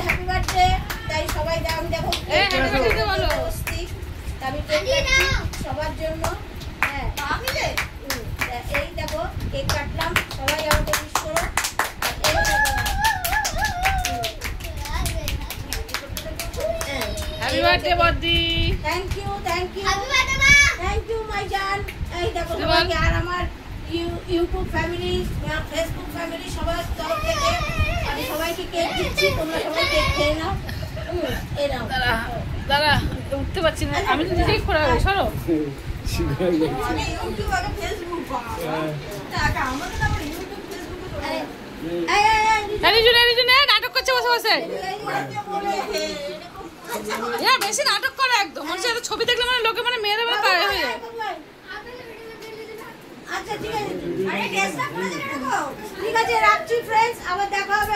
Happy birthday তাই সবাই আমি দেখো সবার জন্য। হ্যাঁ এই দেখো কেক কাটলাম, সবাই আমাকে উইশ করো। Happy birthday buddy. Thank you thank you my জান। এই দেখো সবাইকে আর আমার ইউটিউব ফ্যামিলি, ফেসবুক ফ্যামিলি সবার তরফ থেকে আমি সবাইকে কেক দিচ্ছি, তোমরা সবাই কেক খেয়ে নাও। এই নাও। দাঁড়া উঠতে পারছি না, আমি তো নিজেই খোলা হবে। সরো নাটক করছে বসে বসে। বেশি নাটক করে একদম, মনে হচ্ছে ছবি দেখলে মানে লোকে মানে মেয়েদের মানে পায়ে হয়ে যায়। আচ্ছা ঠিক আছে, ঠিক আছে রাখছি ফ্রেন্ডস, আবার দেখা হবে।